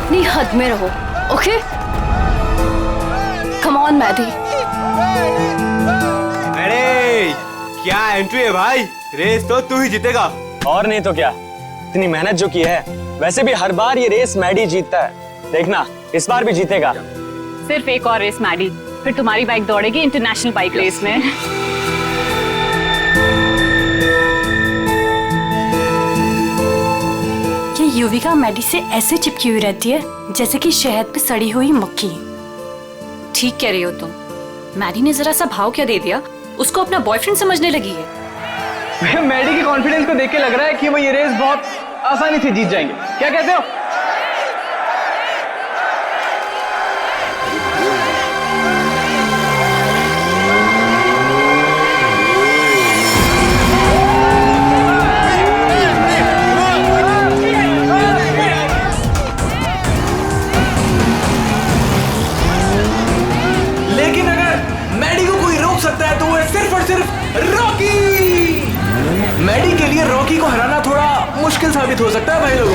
अपनी हद में रहो, ओके? Come on Maddie. अरे क्या एंट्री है भाई, रेस तो तू ही जीतेगा। और नहीं तो क्या, इतनी मेहनत जो की है, वैसे भी हर बार ये रेस मैडी जीतता है, देखना इस बार भी जीतेगा। सिर्फ एक और रेस मैडी, फिर तुम्हारी बाइक दौड़ेगी इंटरनेशनल बाइक रेस में। ये युविका मैडी से ऐसे चिपकी हुई रहती है जैसे कि शहद पे सड़ी हुई मक्खी। ठीक कह रही हो तुम। मैडी ने जरा सा भाव क्या दे दिया, उसको अपना बॉयफ्रेंड समझने लगी है। मैडी की कॉन्फिडेंस को देख के लग रहा है कि वो ये रेस बहुत आसानी से जीत जाएंगे। क्या कहते हो? लेकिन अगर मैडी को कोई रोक सकता है तो वो सिर्फ और सिर्फ रॉकी। मैडी के लिए रॉकी को हराना थोड़ा मुश्किल साबित हो सकता है भाई लोगों।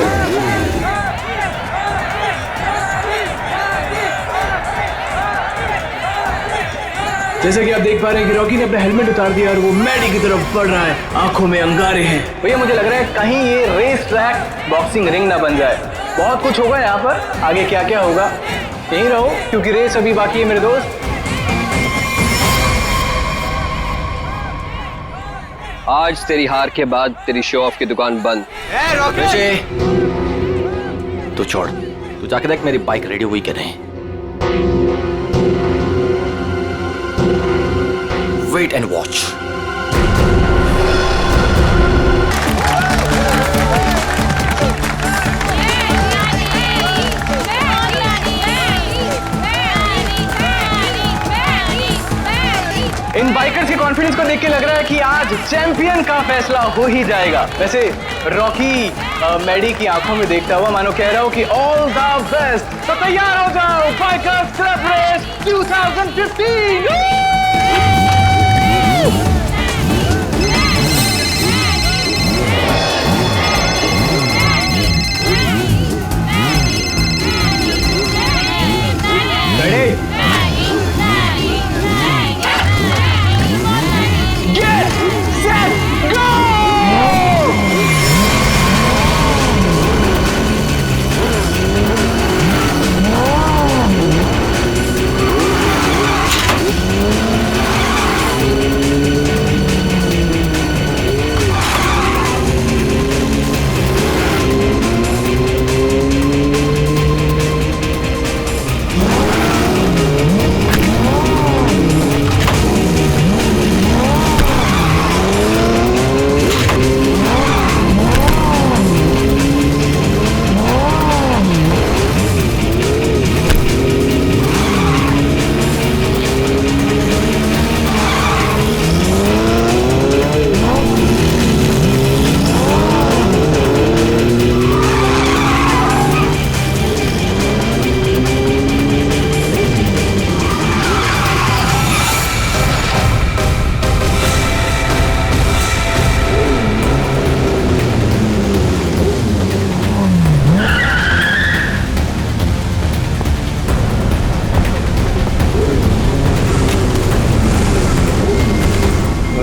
जैसे कि आप देख पा रहे हैं कि रॉकी ने अपना हेलमेट उतार दिया और वो मैडी की तरफ बढ़ रहा है, आंखों में अंगारे हैं। भैया मुझे लग रहा है कहीं ये रेस ट्रैक बॉक्सिंग रिंग ना बन जाए। बहुत कुछ होगा यहाँ पर, आगे क्या क्या होगा यहीं रहो क्योंकि रेस अभी बाकी है मेरे दोस्त। आज तेरी हार के बाद तेरी शो ऑफ की दुकान बंद। तू छोड़, तू जाके देख मेरी बाइक रेडी हुई कि नहीं। Wait and watch. इन बाइकर्स के कॉन्फिडेंस को देख के लग रहा है कि आज चैंपियन का फैसला हो ही जाएगा। वैसे रॉकी मैडी की आंखों में देखता हुआ मानो कह रहा हूं कि ऑल द बेस्ट। तो तैयार हो जाओ, बाइकर्स क्लब रेस 2015।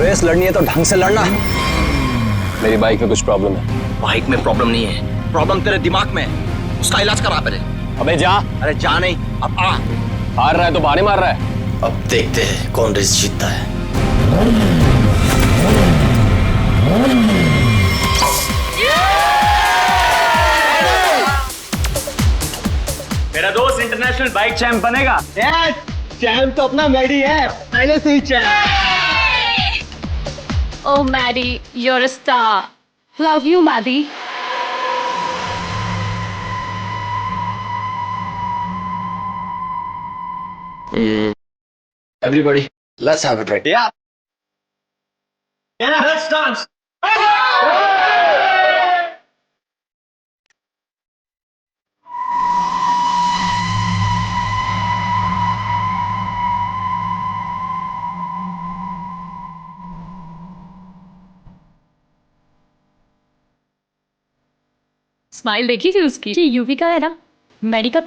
रेस लड़नी है तो ढंग से लड़ना। मेरी बाइक में कुछ प्रॉब्लम है। बाइक में प्रॉब्लम नहीं है, प्रॉब्लम तेरे दिमाग में है। उसका इलाज करा पहले। अबे जा। अरे जा नहीं, अब आ। हार रहा है तो बहाने मार रहा है। अब देखते हैं कौन रेस जीतता है। मेरा दोस्त इंटरनेशनल बाइक चैंप बनेगा। चैंप तो अपना मैडी है, पहले से ही champ. Oh Maddie, you're a star. Love you, Maddie. Everybody, let's have a drink. Yeah. Yeah, let's dance. Smile देखी थी उसकी? ये युविका है ना, मेडिकल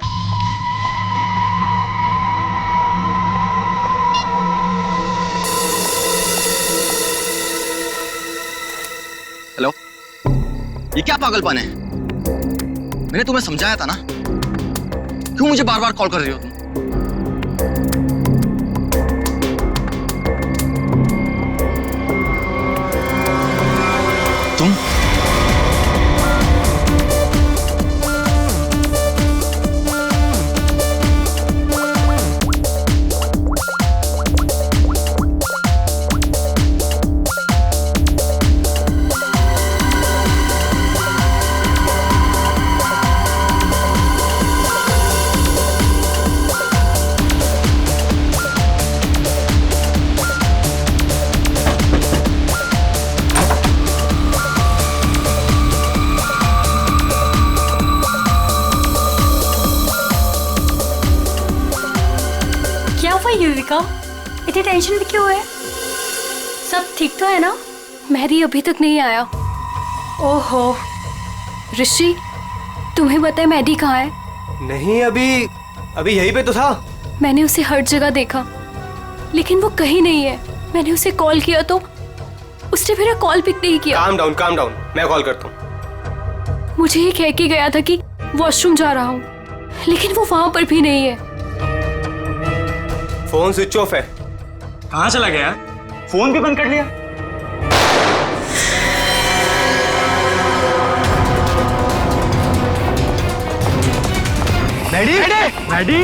हेलो, ये क्या पागलपन है? मैंने तुम्हें समझाया था ना, क्यों मुझे बार बार कॉल कर रही हो तुम? क्या हुआ युविका, इतनी टेंशन में क्यों है? सब ठीक तो है ना? मेहदी अभी तक नहीं आया। ओहो ऋषि, तुम्हें पता है मेहदी कहाँ है? नहीं, अभी यहीं पे तो था। मैंने उसे हर जगह देखा लेकिन वो कहीं नहीं है। मैंने उसे कॉल किया तो उसने मेरा कॉल पिक नहीं किया। काम डाउन, मैं कॉल करता हूँ। मुझे ये कह के गया था कि वॉशरूम जा रहा हूँ, लेकिन वो वहां पर भी नहीं है। फोन स्विच ऑफ है। कहाँ चला गया? फोन भी बंद कर लिया। Maddie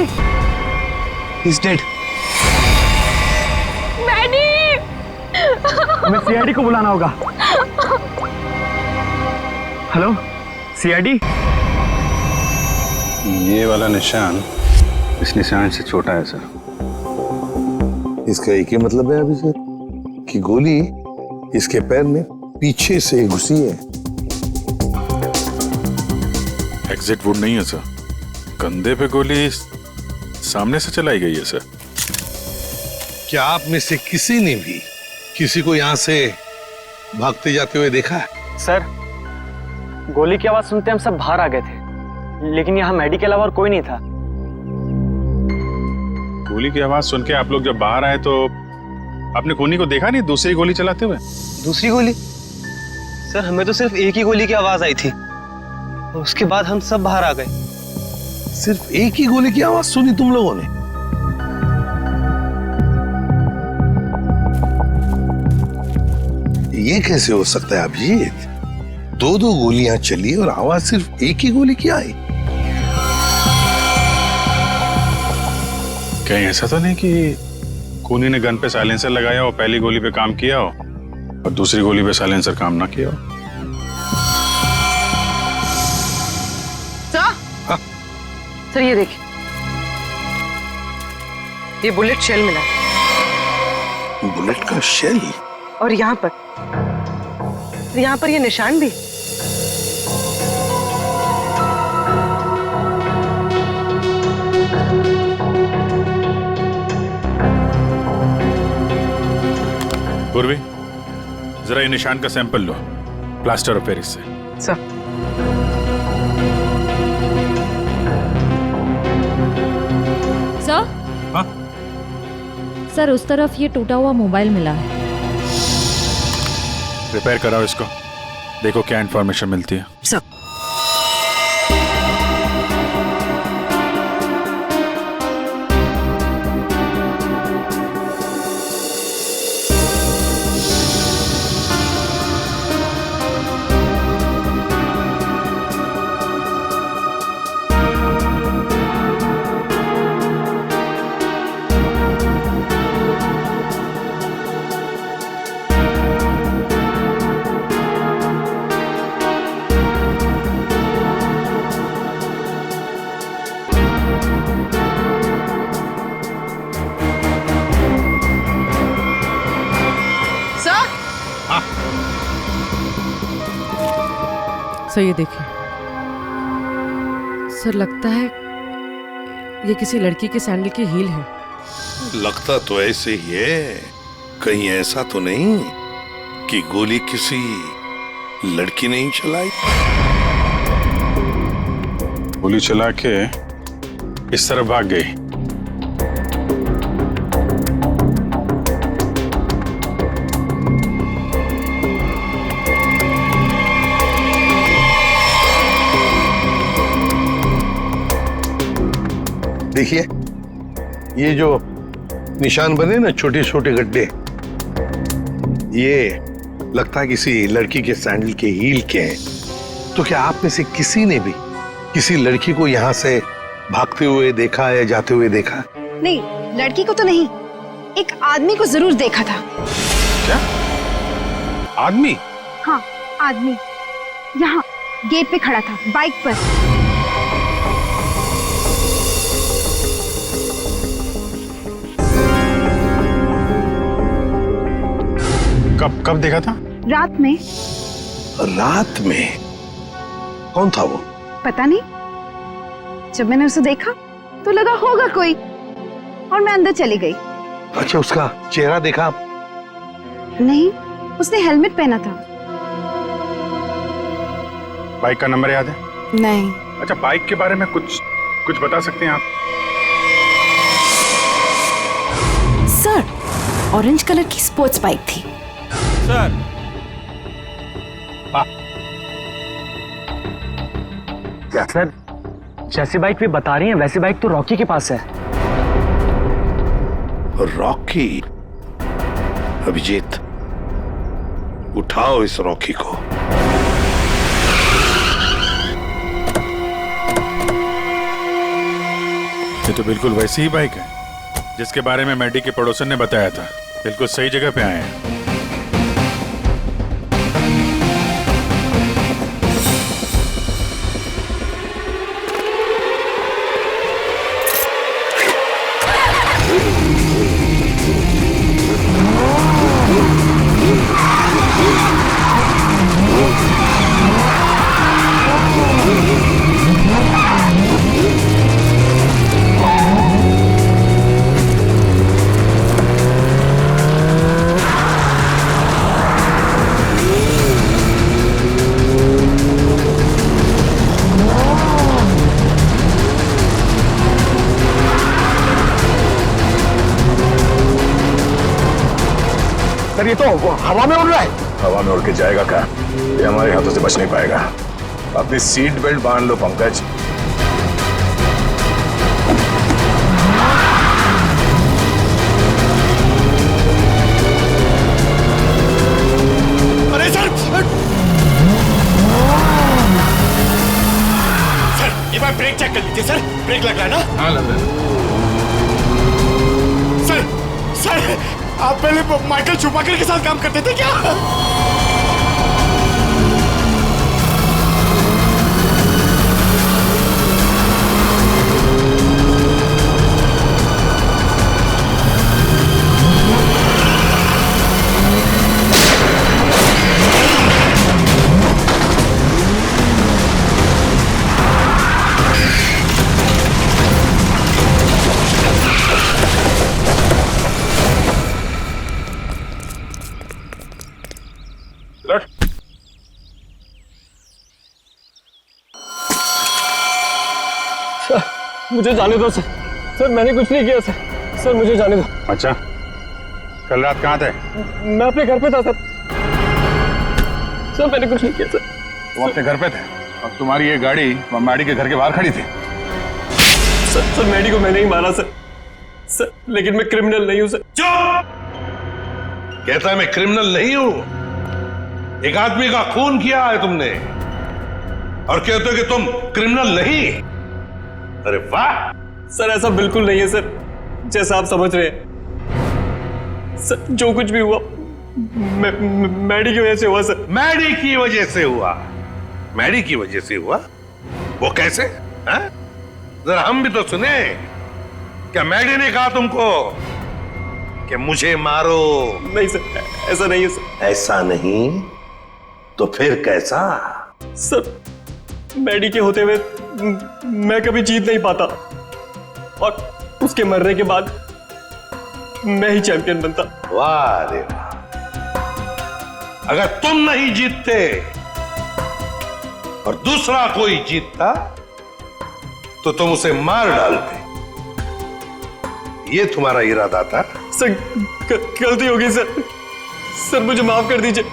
He's dead. हमें सीआईडी को बुलाना होगा। Hello CID. ये वाला निशान इस निशान से छोटा है सर। इसका एक ही मतलब है अभिषेक कि गोली इसके पैर में पीछे से घुसी है। एग्जिट वुड नहीं है सर, कंधे पे गोली सामने से चलाई गई है सर। क्या आप में से किसी ने भी किसी को यहाँ से भागते जाते हुए देखा है? सर गोली की आवाज सुनते हम सब बाहर आ गए थे, लेकिन यहाँ मैडी के अलावा और कोई नहीं था। गोली की आवाज सुन के आप लोग जब बाहर आए तो आपने कोनी को देखा नहीं दूसरी गोली चलाते हुए? दूसरी गोली? सर हमें तो सिर्फ एक ही गोली की आवाज आई थी और उसके बाद हम सब बाहर आ गए। सिर्फ एक ही गोली की आवाज सुनी तुम लोगों ने? ये कैसे हो सकता है अभिजीत? दो गोलियां चली और आवाज सिर्फ एक ही गोली की आई। कहीं ऐसा तो नहीं कि कोनी ने गन पे साइलेंसर लगाया और पहली गोली पे काम किया हो और दूसरी गोली पे साइलेंसर काम ना किया हो? सर ये देखिए, ये बुलेट शेल मिला। बुलेट का शेल? और यहाँ पर ये निशान भी। पूर्वी, जरा ये निशान का sample low plaster of Paris से। सर हाँ? सर उस तरफ ये टूटा हुआ मोबाइल मिला है। रिपेयर कराओ इसको, देखो क्या इंफॉर्मेशन मिलती है। सर सर ये देखिए, सर लगता है ये किसी लड़की के सैंडल की हील है। लगता तो ऐसे ही है, कहीं ऐसा तो नहीं कि गोली किसी लड़की ने ही चलाई? गोली चला के इस तरफ भाग गई। देखिए, ये जो निशान बने ना, छोटे छोटे गड्ढे, ये लगता है किसी लड़की के सैंडल के हील के हैं। तो क्या आप में से किसी ने भी किसी लड़की को यहाँ से भागते हुए देखा या जाते हुए देखा? नहीं, लड़की को तो नहीं, एक आदमी को जरूर देखा था। क्या आदमी? हाँ, आदमी यहाँ गेट पे खड़ा था, बाइक पर। कब देखा था? रात में। रात में? कौन था वो? पता नहीं, जब मैंने उसे देखा तो लगा होगा कोई, और मैं अंदर चली गई। अच्छा, उसका चेहरा देखा? नहीं, उसने हेलमेट पहना था। बाइक का नंबर याद है? नहीं। अच्छा, बाइक के बारे में कुछ बता सकते हैं आप? सर, ऑरेंज कलर की स्पोर्ट्स बाइक थी। सर, क्या सर, जैसी बाइक भी बता रही हैं वैसी बाइक तो रॉकी के पास है। रॉकी? अभिजीत, उठाओ इस रॉकी को। ये तो बिल्कुल वैसी ही बाइक है जिसके बारे में मैडी के पड़ोसन ने बताया था। बिल्कुल सही जगह पे आए हैं। सर, ये तो हवा में उड़ रहा है। हवा में उड़ के जाएगा क्या? ये हमारे हाथों से बच नहीं पाएगा। अपनी सीट बेल्ट बांध लो पंकज। अरे सर, सर, एक बार ब्रेक चेक कर लीजिए। सर, ब्रेक लग रहा है ना? हाँ, लग रहा है। सर, आप पहले माइकल शूमाकर के साथ काम करते थे क्या? मुझे जाने दो सर। सर, मैंने कुछ नहीं किया सर। सर, मुझे जाने दो। अच्छा, कल रात कहाँ थे? मैं अपने घर पे था सर। सर, मैंने कुछ नहीं किया सर। वो अपने घर पे थे और तुम्हारी ये गाड़ी मैडी के घर के बाहर खड़ी थी। सर, मैडी को मैंने ही मारा सर। सर, लेकिन मैं क्रिमिनल नहीं हूँ सर। चुप! कहता है मैं क्रिमिनल नहीं हूं। एक आदमी का खून किया है तुमने और कहते हो कि तुम क्रिमिनल नहीं। अरे वाह! सर, ऐसा बिल्कुल नहीं है सर, जैसा आप समझ रहे हैं। सर, जो कुछ भी हुआ मैडी की वजह से हुआ सर। मैडी की वजह से हुआ? मैडी की वजह से हुआ? वो कैसे? जरा हम भी तो सुने। क्या मैडी ने कहा तुमको कि मुझे मारो? नहीं सर, ऐसा नहीं है सर। ऐसा नहीं तो फिर कैसा? सर, मैडी के होते हुए मैं कभी जीत नहीं पाता और उसके मरने के बाद मैं ही चैंपियन बनता। वाह रे वाह! अगर तुम नहीं जीतते और दूसरा कोई जीतता तो तुम उसे मार डालते। ये तुम्हारा इरादा था? सर गलती हो गई सर। सर मुझे माफ कर दीजिए,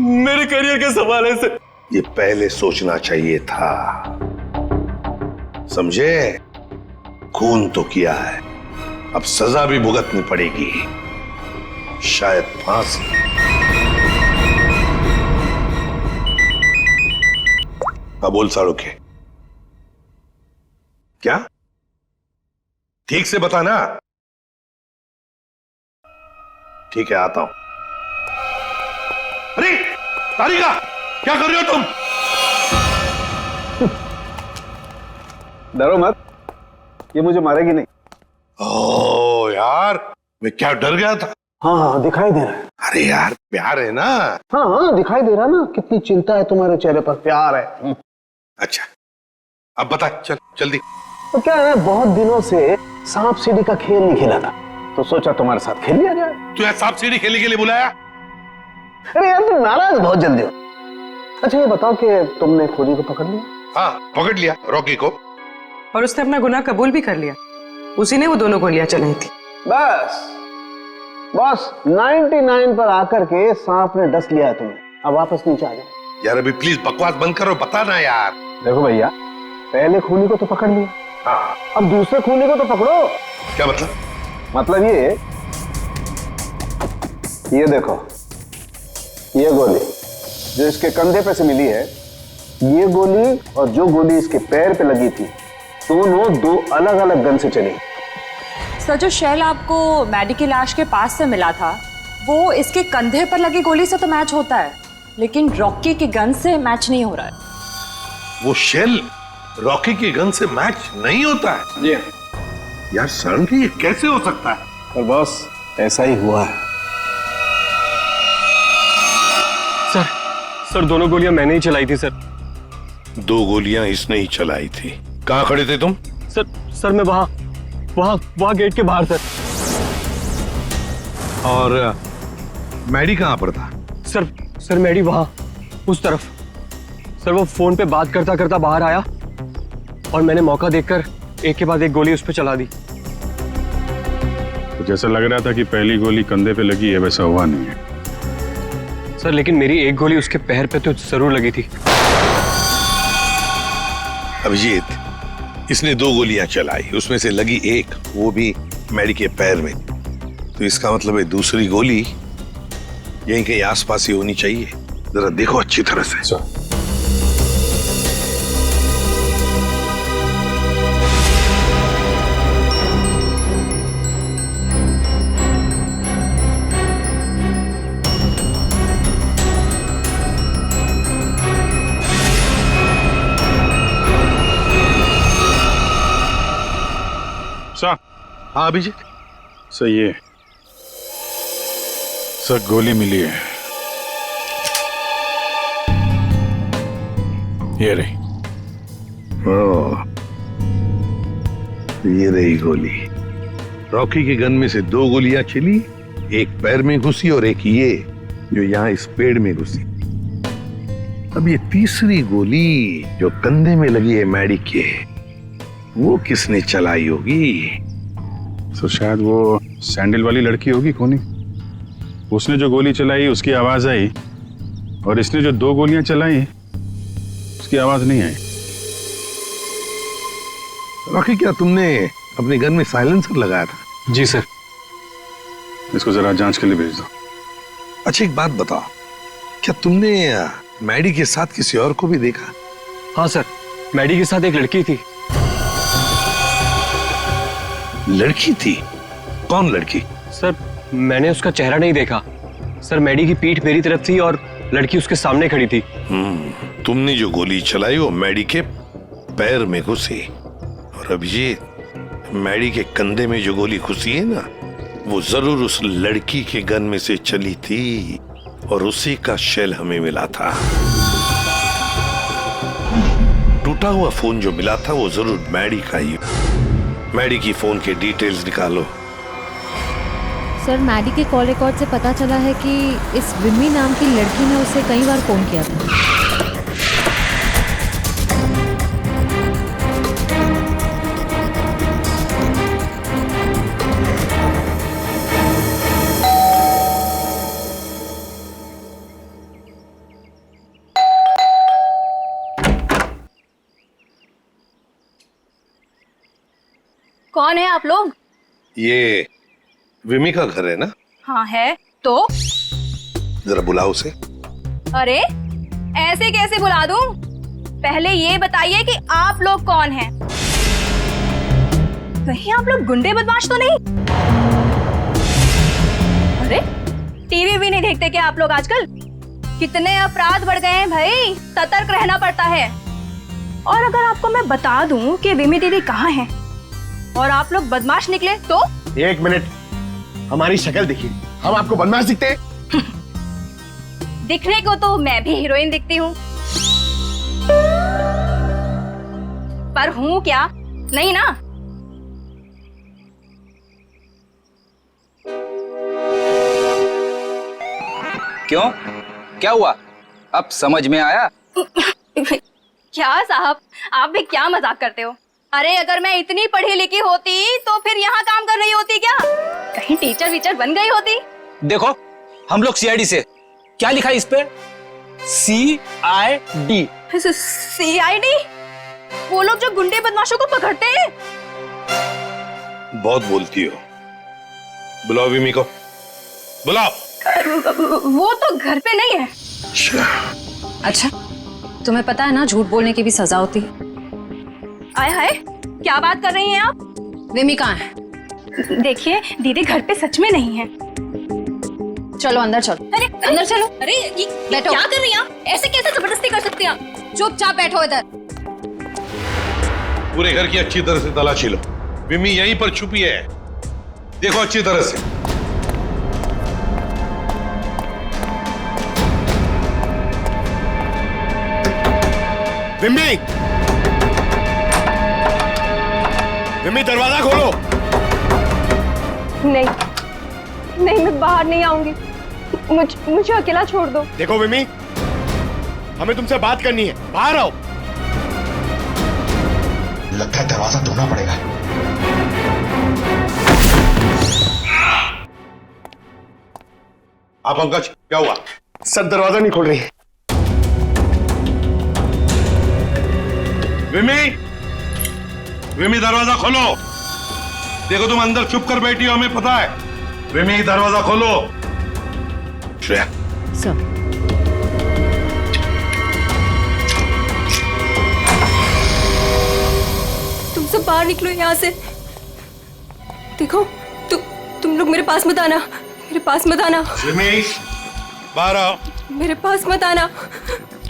मेरे करियर का सवाल है सर। ये पहले सोचना चाहिए था, समझे? खून तो किया है, अब सजा भी भुगतनी पड़ेगी, शायद फांसी। अब बोल साड़ुखे, क्या? ठीक से बताना। ठीक है, आता हूं। अरे तारिका, क्या कर रहे हो तुम? डरो मत, ये मुझे मारेगी नहीं। ओ यार, मैं क्या डर गया था। हाँ दिखाई दे रहा है। अरे यार, प्यार है ना। हाँ दिखाई दे रहा ना, कितनी चिंता है तुम्हारे चेहरे पर, प्यार है। अच्छा, अब बता, चल जल्दी। तो क्या है, बहुत दिनों से सांप सीढ़ी का खेल नहीं खेला था, तो सोचा तुम्हारे साथ खेल लिया जाए। तू यार सांप सीढ़ी खेलने के लिए बुलाया? अरे यार तुम नाराज बहुत जल्दी हो। अच्छा ये बताओ कि तुमने खोजी को पकड़ लिया? हाँ पकड़ लिया, रॉकी को। और उसने अपना गुनाह कबूल भी कर लिया, उसी ने वो दोनों गोलियां चलाई थी। बस 99 पर आकर के सांप ने डस लिया है तुम्हें, अब वापस नीचे आ जाओ। यार अभी प्लीज बकवास बंद करो, बता ना यार। देखो भैया, पहले खूनी को तो पकड़ लिया, हाँ अब दूसरे खूनी को तो पकड़ो। क्या मतलब? मतलब ये देखो, ये गोली जो इसके कंधे पे से मिली है, ये गोली और जो गोली इसके पैर पे लगी थी, दोनों दो अलग अलग गन से चली। सर जो शेल आपको मैडी की लाश के पास से मिला था, वो इसके कंधे पर लगी गोली से तो मैच होता है, लेकिन रॉकी की गन से मैच नहीं हो रहा है। वो शेल रॉकी की गन से मैच नहीं होता है? जी यार सडनली ये कैसे हो सकता है? पर बॉस ऐसा ही हुआ है। सर दोनों गोलियां मैंने ही चलाई थी सर। 2 गोलियां इसने ही चलाई थी। कहां खड़े थे तुम? सर मैं वहां गेट के बाहर सर। और मैडी कहां पर था? सर मैडी वहां उस तरफ। सर वो फोन पे बात करता करता बाहर आया और मैंने मौका देखकर एक के बाद एक गोली उस पर चला दी। तो जैसा लग रहा था कि पहली गोली कंधे पे लगी है, वैसा हुआ नहीं है सर, लेकिन मेरी एक गोली उसके पैर पे तो जरूर लगी थी। अभिजीत, इसने 2 गोलियां चलाई, उसमें से लगी एक, वो भी मैडी के पैर में। तो इसका मतलब है दूसरी गोली यहीं कहीं आसपास ही होनी चाहिए। जरा देखो अच्छी तरह से। हाँ अभिजीत, सही है सर, गोली मिली है। ये रही। ये रही गोली। रॉकी के गन में से 2 गोलियां चली, एक पैर में घुसी और एक ये जो यहां इस पेड़ में घुसी। अब ये तीसरी गोली जो कंधे में लगी है मैडी के, वो किसने चलाई होगी? तो शायद वो सैंडल वाली लड़की होगी खूनी। उसने जो गोली चलाई उसकी आवाज आई, और इसने जो 2 गोलियां चलाई उसकी आवाज नहीं आई। रॉकी, क्या तुमने अपने गन में साइलेंसर लगाया था? जी सर। इसको जरा जांच के लिए भेज दो। अच्छा एक बात बताओ, क्या तुमने मैडी के साथ किसी और को भी देखा? हाँ सर, मैडी के साथ एक लड़की थी। लड़की थी? कौन लड़की? सर मैंने उसका चेहरा नहीं देखा सर, मैडी की पीठ मेरी तरफ थी और लड़की उसके सामने खड़ी थी। तुमने जो गोली चलाई वो मैडी के पैर में घुसी, और अभिजीत, मैडी के कंधे में जो गोली घुसी है ना, वो जरूर उस लड़की के गन में से चली थी, और उसी का शेल हमें मिला था। टूटा हुआ फोन जो मिला था वो जरूर मैडी का ही। मैडी की फोन के डिटेल्स निकालो। सर मैडी के कॉल रिकॉर्ड से पता चला है कि इस विमी नाम की लड़की ने उसे कई बार फोन किया था। कौन है आप लोग? ये विमी का घर है ना? हाँ है। तो जरा बुलाओ उसे। अरे ऐसे कैसे बुला दूं? पहले ये बताइए कि आप लोग कौन हैं? कहीं आप लोग गुंडे बदमाश तो नहीं? अरे टीवी भी नहीं देखते क्या आप लोग आजकल? कितने अपराध बढ़ गए हैं भाई, सतर्क रहना पड़ता है। और अगर आपको मैं बता दूं कि विमी दीदी कहाँ हैं और आप लोग बदमाश निकले तो? एक मिनट, हमारी शक्ल देखिए, हम आपको बदमाश दिखते हैं? दिखने को तो मैं भी हीरोइन दिखती हूँ, पर हूँ क्या? नहीं ना। क्यों, क्या हुआ? अब समझ में आया? क्या साहब, आप भी क्या मजाक करते हो? अरे अगर मैं इतनी पढ़ी लिखी होती तो फिर यहाँ काम कर रही होती क्या? कहीं टीचर वीचर बन गई होती। देखो हम लोग सीआईडी से, क्या लिखा है इस पे? CID। CID? वो लोग जो गुंडे बदमाशों को पकड़ते हैं। बहुत बोलती हो। बुलाओ विमी को, बुलाओ। वो तो घर पे नहीं है। अच्छा, तुम्हें पता है ना झूठ बोलने की भी सजा होती है। आय हाय, क्या बात कर रही हैं आप? विमी कहाँ है? देखिए दीदी घर पे सच में नहीं है। चलो अंदर चलो। अरे अंदर चलो। अरे ये बैठो। क्या कर रही हैं आप? ऐसे कैसे जबरदस्ती कर सकती हैं आप? चुपचाप बैठो इधर। पूरे घर की अच्छी तरह से तलाशी लो। विमी यहीं पर छुपी है, देखो अच्छी तरह से। विमी, विमी दरवाजा खोलो। नहीं नहीं, मैं बाहर नहीं आऊंगी। मुझे अकेला छोड़ दो। देखो विमी, हमें तुमसे बात करनी है, बाहर आओ। लगता है दरवाजा ढूंढना पड़ेगा। आप पंकज, क्या हुआ? सर दरवाजा नहीं खोल रही। विमी, विमी दरवाजा खोलो। देखो तुम अंदर चुप कर बैठी हो, हमें पता है। विमी दरवाजा खोलो। श्रेया, सर तुम सब बाहर निकलो यहाँ से। देखो तुम लोग मेरे पास मत आना, मेरे पास मत आना। विमी बाहर आओ। मेरे पास मत आना,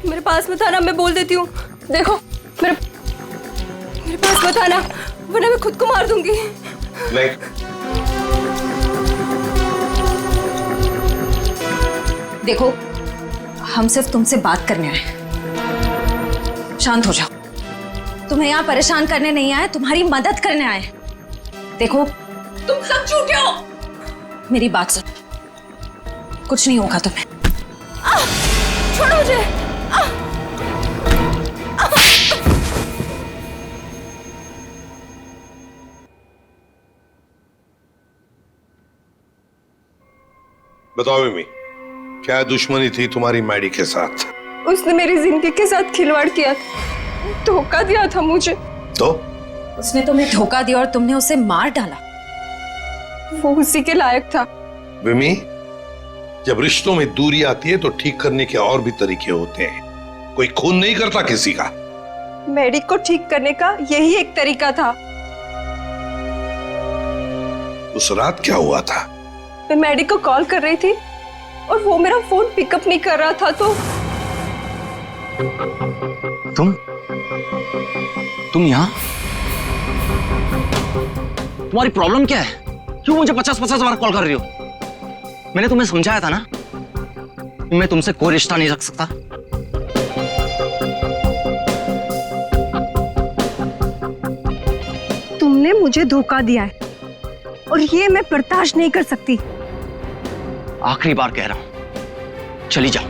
मेरे पास मत आना, मैं बोल देती हूँ। देखो मेरे पास मत आना, वरना मैं खुद को मार दूंगी। नहीं। देखो हम सिर्फ तुमसे बात करने आए, शांत हो जाओ। तुम्हें यहाँ परेशान करने नहीं आए, तुम्हारी मदद करने आए। देखो तुम सब झूठे हो। मेरी बात सुनो, कुछ नहीं होगा तुम्हें। छोड़ो मुझे। बताओ विमी, क्या दुश्मनी थी तुम्हारी मैडी के साथ? उसने मेरी जिंदगी के साथ खिलवाड़ किया था, धोखा दिया था मुझे। तो उसने तुम्हें धोखा दिया और तुमने उसे मार डाला। वो उसी के लायक था। विमी, जब रिश्तों में दूरी आती है तो ठीक करने के और भी तरीके होते हैं। कोई खून नहीं करता किसी का। मैडी को ठीक करने का यही एक तरीका था। उस रात क्या हुआ था? मैं मैडी को कॉल कर रही थी और वो मेरा फोन पिकअप नहीं कर रहा था। तो तुम यहाँ? तुम्हारी प्रॉब्लम क्या है? क्यों मुझे 50-50 बार कॉल कर रही हो? मैंने तुम्हें समझाया था ना, मैं तुमसे कोई रिश्ता नहीं रख सकता। तुमने मुझे धोखा दिया है और ये मैं बर्दाश्त नहीं कर सकती। आखिरी बार कह रहा हूं, चली जाओ।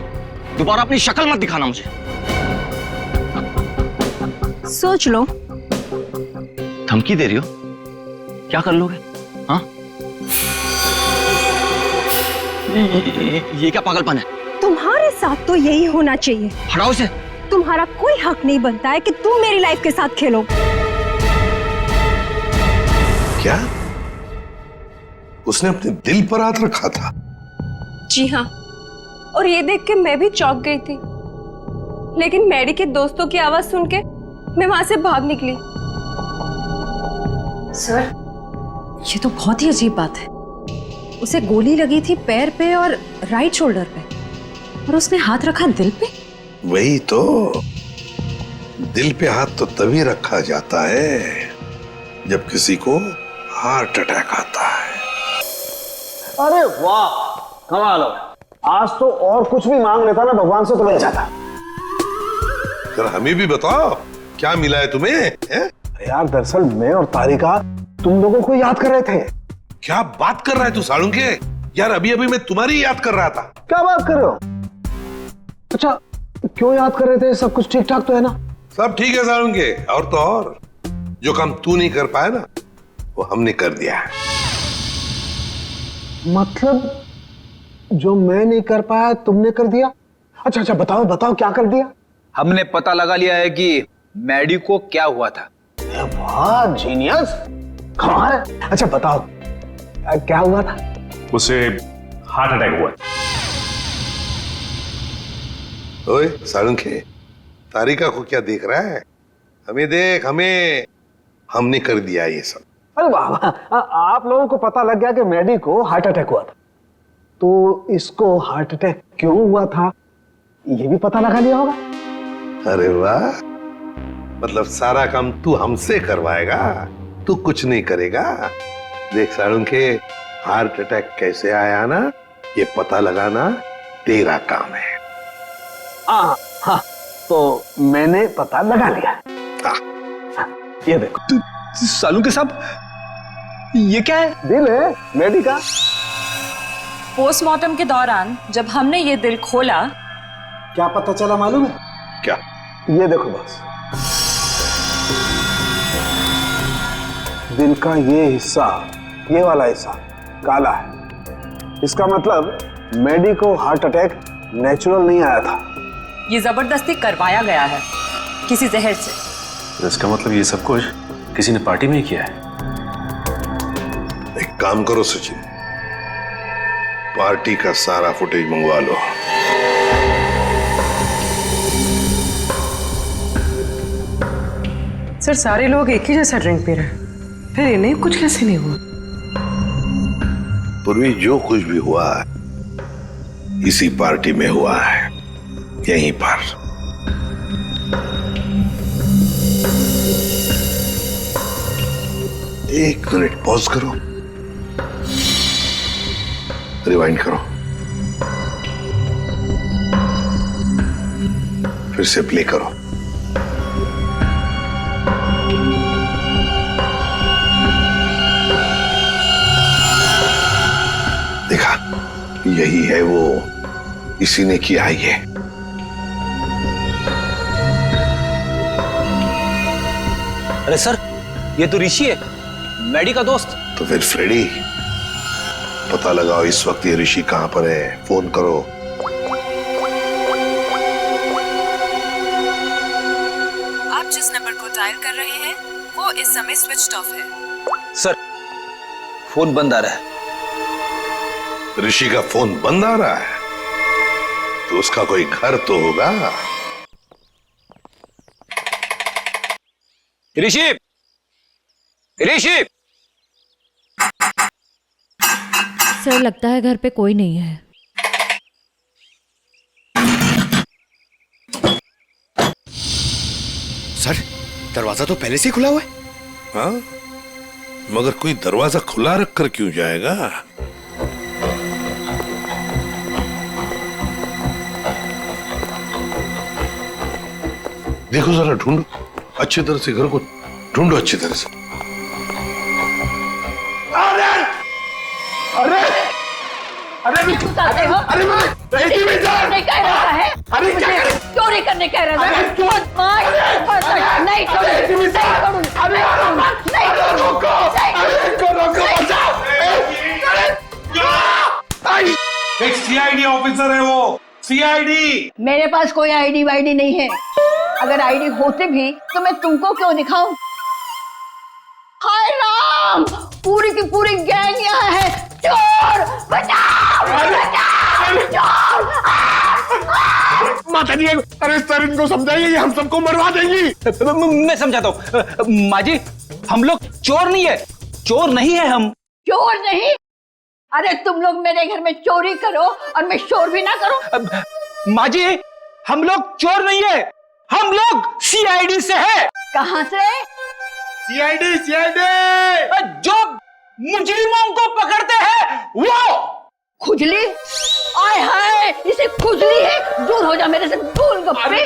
दोबारा अपनी शक्ल मत दिखाना मुझे। सोच लो। धमकी दे रही हो? क्या कर लोगे? हाँ? ये क्या पागलपन है? तुम्हारे साथ तो यही होना चाहिए। हटाओ इसे। तुम्हारा कोई हक नहीं बनता है कि तुम मेरी लाइफ के साथ खेलो। क्या? उसने अपने दिल पर हाथ रखा था? जी हाँ, और ये देख के मैं भी चौंक गई थी, लेकिन मैडी के दोस्तों की आवाज सुन के मैं वहां से भाग निकली। सर, ये तो बहुत ही अजीब बात है। उसे गोली लगी थी पैर पे और राइट शोल्डर पे, और उसने हाथ रखा दिल पे। वही तो, दिल पे हाथ तो तभी रखा जाता है जब किसी को हार्ट अटैक आता है। अरे वाह, कमाल हो। आज तो और कुछ भी मांग लेता ना भगवान से तो मिल जाता। जरा हमें भी बताओ क्या मिला है तुम्हें? है? यार दरअसल मैं और तारिका तुम लोगों को याद कर रहे थे। क्या बात कर रहा है तू सालुंके? यार अभी अभी मैं तुम्हारी याद कर रहा था। क्या बात कर रहे हो? अच्छा, क्यों याद कर रहे थे? सब कुछ ठीक ठाक तो है ना? सब ठीक है सालुंके, और तो और जो काम तू नहीं कर पाया ना, वो हमने कर दिया है। मतलब जो मैं नहीं कर पाया तुमने कर दिया? अच्छा अच्छा, बताओ बताओ क्या कर दिया? हमने पता लगा लिया है कि मैडी को क्या हुआ था। वाह जीनियस, कमाल है। अच्छा बताओ क्या हुआ था? उसे हार्ट अटैक हुआ। ओए सालुंके, तारिका को क्या देख रहा है? हमें देख, हमें। हमने कर दिया ये सब। अरे वाह वाह, आप लोगों को पता लग गया कि मैडी को हार्ट अटैक हुआ था, तो इसको हार्ट अटैक क्यों हुआ था ये भी पता लगा लिया होगा। अरे वाह, मतलब सारा काम तू हमसे करवाएगा, तू कुछ नहीं करेगा। देख सालुंके, हार्ट अटैक कैसे आया ना, ये पता लगाना तेरा काम है। हाँ, तो मैंने पता लगा लिया। ये देखो सालुंके साहब, ये क्या है? दिल है मैडी का। पोस्टमार्टम के दौरान जब हमने ये दिल खोला, क्या पता चला मालूम है? क्या? ये देखो बस, दिल का ये हिस्सा, ये वाला हिस्सा काला है। इसका मतलब मैडी को हार्ट अटैक नेचुरल नहीं आया था, ये जबरदस्ती करवाया गया है किसी जहर से। इसका मतलब ये सब कुछ किसी ने पार्टी में ही किया है। एक काम करो सचिन, पार्टी का सारा फुटेज मंगवा लो। सर, सारे लोग एक ही जैसा ड्रिंक पी रहे हैं, फिर इन्हें कुछ कैसे नहीं हुआ? पूर्वी, जो कुछ भी हुआ है इसी पार्टी में हुआ है, यहीं पर। एक मिनट पॉज करो, रिवाइंड करो, फिर से प्ले करो। देखा, यही है वो, इसी ने किया ये। अरे सर, ये तो ऋषि है, मैडी का दोस्त। तो फिर फ्रेडी, पता लगाओ इस वक्त ये ऋषि कहां पर है, फोन करो। आप जिस नंबर को डायल कर रहे हैं वो इस समय स्विच्ड ऑफ है। सर, फोन बंद आ रहा है। ऋषि का फोन बंद आ रहा है, तो उसका कोई घर तो होगा। ऋषि, ऋषि! सर, लगता है घर पे कोई नहीं है। सर, दरवाजा तो पहले से ही खुला हुआ है। हाँ, मगर कोई दरवाजा खुला रखकर क्यों जाएगा? देखो जरा, ढूंढो अच्छी तरह से, घर को ढूंढो अच्छी तरह से। अरे अरे अरे नहीं कह रहा है, चोरी करने कह रहा है। नहीं एक सीआईडी ऑफिसर है वो, सीआईडी। मेरे पास कोई आईडी वाईडी नहीं है। अगर आईडी होते भी तो मैं तुमको क्यों दिखाऊं? हाय राम! पूरी की पूरी गैंग यहाँ है। चोर बचाओ, बचाओ, चोर। माता जी, अरे सर इनको समझाइए, ये हम सबको मरवा देंगी। मैं समझाता हूँ माँ जी, हम लोग चोर नहीं है, चोर नहीं है हम। चोर नहीं? अरे तुम लोग मेरे घर में चोरी करो और मैं शोर भी ना करूं। माँ जी, हम लोग चोर नहीं है, हम लोग सीआईडी से है। कहाँ से? सीआईडी, जो मुजरिमों को पकड़ते हैं वो। खुजली? आय हाय, इसे खुजली है। दूर हो जा मेरे से, गोलगप्पे।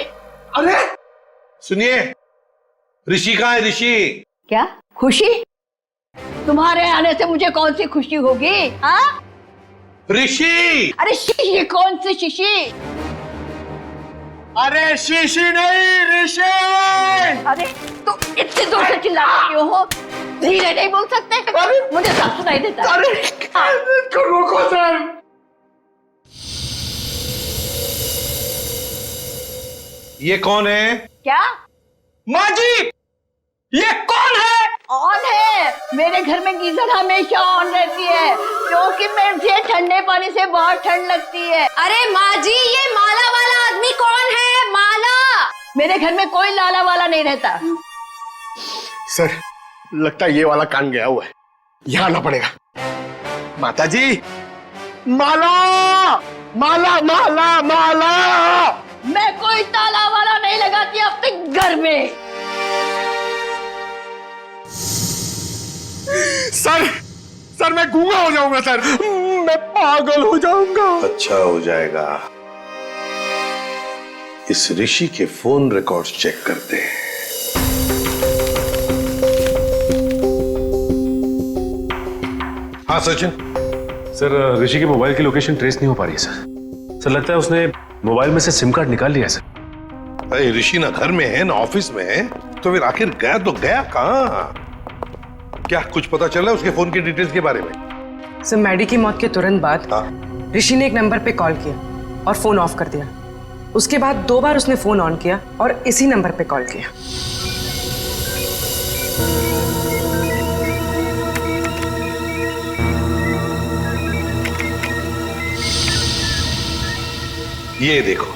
अरे सुनिए, ऋषि कहाँ है? ऋषि क्या खुशी? तुम्हारे आने से मुझे कौन सी खुशी होगी? हाँ? ऋषि! अरे शीशी? कौन सी शीशी? अरे शीशी नहीं, ऋषि। अरे तो इतनी दूर से चिल्ला क्यों हो? धीरे नहीं बोल सकते? मुझे सब सुनाई देता है। अरे रोको सर। ये कौन है? क्या? माँ जी, ये कौन है? ऑन है। मेरे घर में गीजर हमेशा ऑन रहती है क्योंकि मुझे ठंडे पानी से बहुत ठंड लगती है। अरे माँ जी, ये माला वाला आदमी कौन है? माला? मेरे घर में कोई लाला वाला नहीं रहता। सर लगता है ये वाला कान गया हुआ है, यहाँ आना पड़ेगा। माता जी, माला माला माला माला। मैं कोई ताला वाला नहीं लगाती अपने घर में। सर मैं गूंगा हो जाऊंगा सर, मैं पागल हो जाऊंगा। अच्छा हो जाएगा। इस ऋषि के फोन रिकॉर्ड्स चेक करते हैं। हाँ सचिन। सर ऋषि की मोबाइल की लोकेशन ट्रेस नहीं हो पा रही है सर लगता है उसने मोबाइल में से सिम कार्ड निकाल लिया सर। अरे ऋषि ना घर में है ना ऑफिस में है, तो फिर आखिर गया तो गया कहाँ? क्या कुछ पता चला उसके फोन की डिटेल्स के बारे में? सर मैडी की मौत के तुरंत बाद ऋषि ने एक नंबर पे कॉल किया और फोन ऑफ कर दिया। उसके बाद 2 बार उसने फोन ऑन किया और इसी नंबर पे कॉल किया। ये देखो,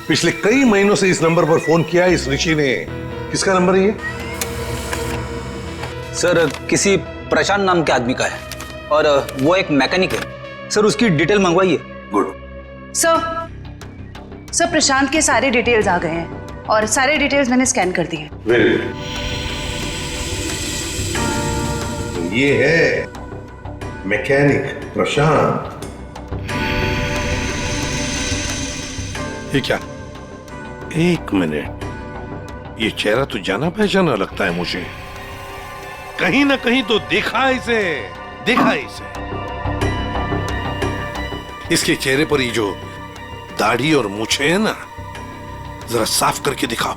पिछले कई महीनों से इस नंबर पर फोन किया इस ऋषि ने। किसका नंबर है ये? सर किसी प्रशांत नाम के आदमी का है और वो एक मैकेनिक है। सर उसकी डिटेल मंगवाइए। गुड। सर प्रशांत के सारे डिटेल्स आ गए हैं और सारे डिटेल्स मैंने स्कैन कर दिए। Very good. ये है मैकेनिक प्रशांत। ये क्या? एक मिनट, ये चेहरा तो जाना पहचाना लगता है मुझे। कहीं ना कहीं तो देखा इसे, देखा इसे। इसके चेहरे पर ये जो दाढ़ी और मूछें है ना, जरा साफ करके दिखाओ।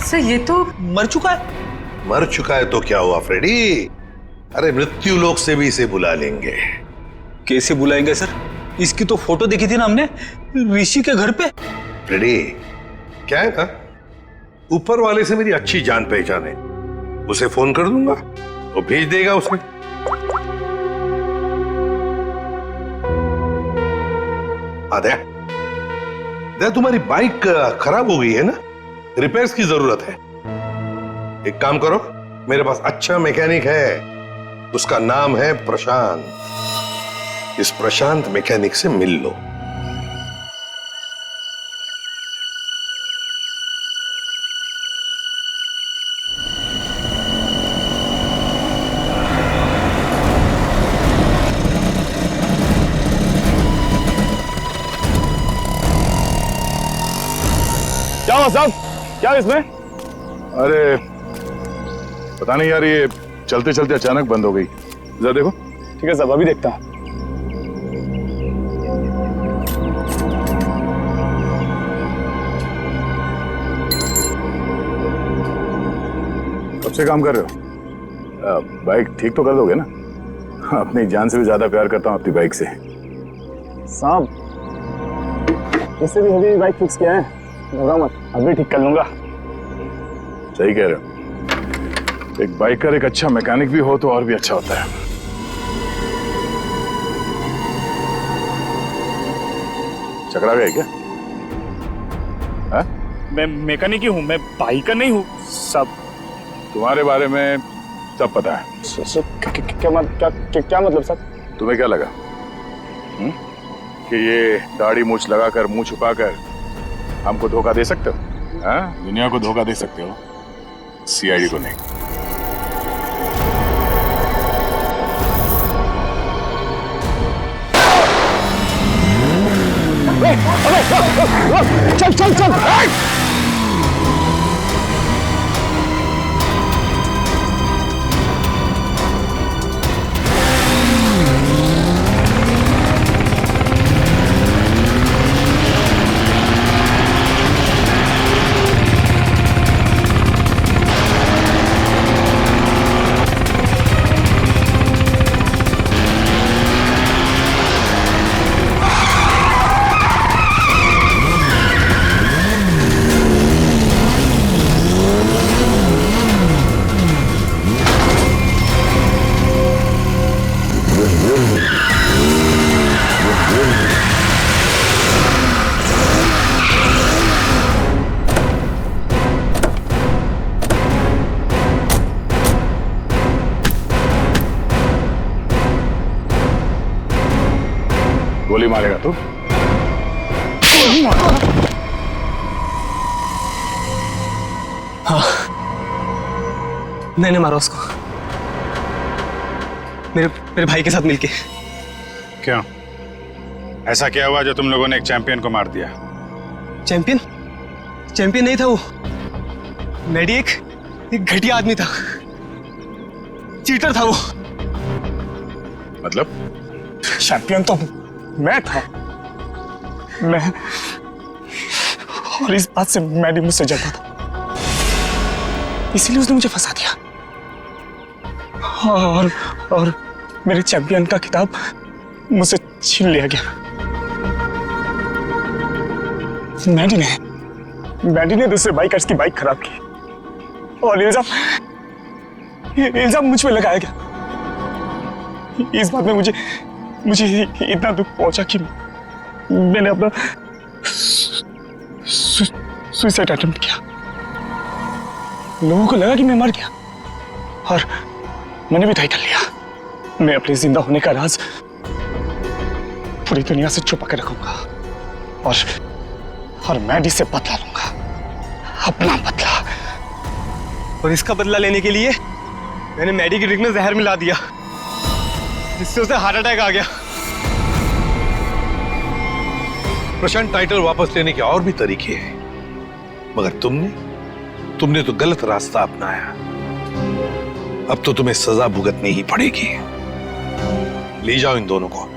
सर ये तो मर चुका है। मर चुका है तो क्या हुआ फ्रेडी? अरे मृत्यु लोक से भी इसे बुला लेंगे। कैसे बुलाएंगे सर? इसकी तो फोटो देखी थी ना हमने ऋषि के घर पे। फ्रेडी, क्या है ना, ऊपर वाले से मेरी अच्छी जान पहचान है। उसे फोन कर दूंगा, वो भेज देगा उसे। दया, तुम्हारी बाइक खराब हो गई है ना, रिपेयर्स की जरूरत है। एक काम करो, मेरे पास अच्छा मैकेनिक है, उसका नाम है प्रशांत। इस प्रशांत मैकेनिक से मिल लो। क्या हुआ साहब? क्या इसमें? अरे पता नहीं यार, ये चलते चलते अचानक बंद हो गई। जरा देखो। ठीक है साहब, अभी देखता हूं। कब से काम कर रहे हो? बाइक ठीक तो कर दोगे ना? अपनी जान से भी ज्यादा प्यार करता हूँ अपनी बाइक से। साहब, इससे भी हेवी बाइक फिक्स किया है, घबरा मत, अभी ठीक कर लूंगा। सही कह रहे हो। एक बाइकर एक अच्छा मैकेनिक भी हो तो और भी अच्छा होता है। चकरा गए क्या? मैं मैकेनिक ही हूँ, मैं बाइकर नहीं हूँ सब। तुम्हारे बारे में सब पता है। क्या मतलब सर? तुम्हें क्या लगा कि ये दाढ़ी मूछ लगाकर मुंह छुपाकर हमको धोखा दे सकते हो? हाँ? दुनिया को धोखा दे सकते हो, सीआईडी को नहीं। चल चल चल। गोली मारेगा तू? हाँ, मैंने मारा उसको, मेरे भाई के साथ मिलके। क्यों? ऐसा क्या हुआ जो तुम लोगों ने एक चैंपियन को मार दिया? चैंपियन? चैंपियन नहीं था वो, मैडी एक घटिया आदमी था, चीटर था वो। मतलब? चैंपियन तो मैं था, मैं, और इस बात से मैडी मुझसे जलता था, इसीलिए उसने मुझे फंसा दिया। और मेरे चैंपियन का खिताब मुझसे छीन लिया गया। मैडी ने दूसरे बाइकर्स की बाइक खराब की और इल्जाम मुझ पे लगाया गया। इस बात में मुझे इतना दुख पहुंचा कि मैंने अपना सुसाइड अटेम्प्ट किया। लोगों को लगा कि मैं मर गया और मैंने भी तय कर लिया, मैं अपने जिंदा होने का राज पूरी दुनिया से छुपा कर रखूंगा और मैडी से बदला लूंगा, अपना बदला। और इसका बदला लेने के लिए मैंने मैडी की ड्रिंक में जहर मिला दिया, जिससे उसे हार्ट अटैक आ गया। प्रशांत, टाइटल वापस लेने के और भी तरीके हैं, मगर तुमने तो गलत रास्ता अपनाया। अब तो तुम्हें सजा भुगतनी ही पड़ेगी। ले जाओ इन दोनों को।